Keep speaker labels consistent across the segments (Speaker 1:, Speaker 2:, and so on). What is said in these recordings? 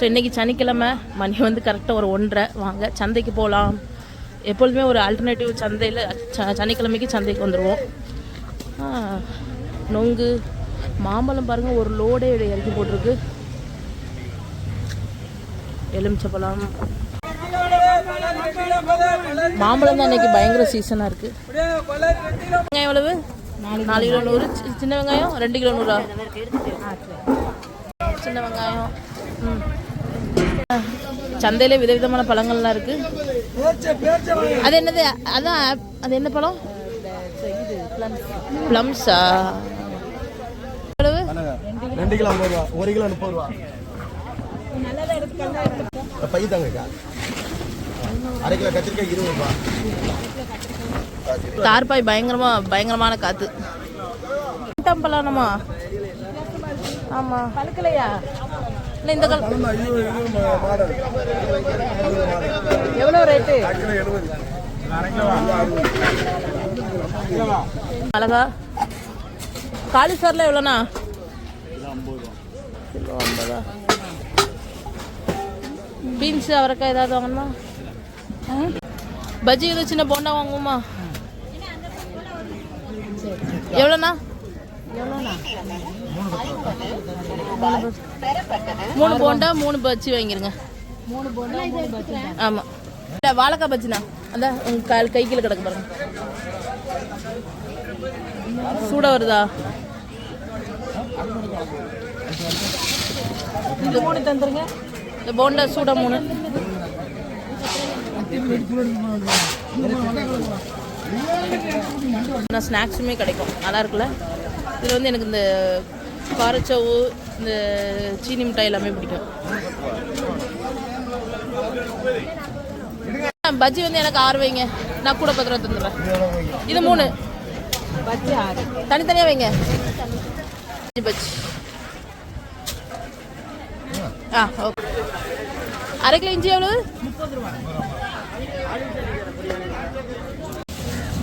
Speaker 1: இன்றைக்கி சனிக்கிழமை மணி வந்து கரெக்டாக ஒரு 1:30. வாங்க சந்தைக்கு போகலாம். எப்பொழுதுமே ஒரு ஆல்டர்னேட்டிவ் சந்தையில் சனிக்கிழமைக்கு சந்தைக்கு வந்துடுவோம். நொங்கு மாம்பழம் பாருங்கள், ஒரு லோடே இறக்கி போட்டிருக்கு. எலுமிச்சப்பழம், மாம்பழம் தான் இன்றைக்கி பயங்கர சீசனாக இருக்குது. வெங்காயம் எவ்வளவு? 4 கிலோ 100. சின்ன வெங்காயம் 2 கிலோ 100. சின்ன வெங்காயம். சந்தையிலே விதவிதமான பழங்கள்லாம் இருக்குது. அது என்னது? அதான் அது என்ன பழம்? ப்ளம்ஸா? எவ்வளவு?
Speaker 2: 2 கிலோ 50 ரூபா, 1 கிலோ 30 ரூபா. பை தாங்கக்கா. 1/2 கிலோ கத்திரிக்காய் 20 ரூபா.
Speaker 1: தார்பாய் பயங்கரமான காத்து. பழமா? ஆமாம். பழுக்கலையா? இல்லை இந்த எவ்வளோ ரேட்டு? அழகா. காலிஃப்ளவர்ல எவ்வளோண்ணா? கிலோ 50. பீன்ஸு அவரைக்காய் ஏதாவது வாங்கணுமா? பஜ்ஜி ஏதோ சின்ன போண்டா வாங்குவோமா? எவ்வளோண்ணா? 3 போண்டா 3 பஜ்ஜி வாங்கிருங்க. 3 போண்டா 3 பஜ்ஜி. ஆமாம். இல்லை வாழைக்காய் பஜ்ஜிண்ணா. அந்த உங்கள் கை கீழே கிடக்கு பாருங்க. சூடாக வருதா? இந்த 3 தந்துருங்க. இந்த போண்டா சூடாக 3. ஸ்நாக்ஸுமே கிடைக்கும், நல்லா இருக்குல்ல. இதில் வந்து எனக்கு இந்த காரச்சவு, இந்த சீனி மிட்டாய் எல்லாமே பிடிக்கும். பஜ்ஜி வந்து எனக்கு 6 வைங்க, நான் கூட 10 ரூபா தந்துடுறேன். இது 3 பஜ்ஜி 6 தனித்தனியாக வைங்க. பஜ்ஜி ஓகே. 1/2 கிலோ இஞ்சி எவ்வளவு? 30 ரூபா.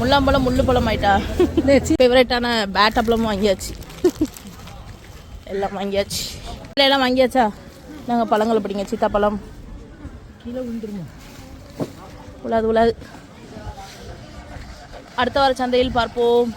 Speaker 1: முள்ளாம்பழம் முள்ளு பழம் ஆயிட்டா. ஃபேவரட்டான பேட்டப்பழமும் வாங்கியாச்சு. எல்லாம் வாங்கியாச்சு. எல்லாம் வாங்கியாச்சா? நாங்கள் பழங்களை பிடிங்க. சீத்தாப்பழம் கீழே விழுந்துருமா? உலாது. அடுத்த வார சந்தையில் பார்ப்போம்.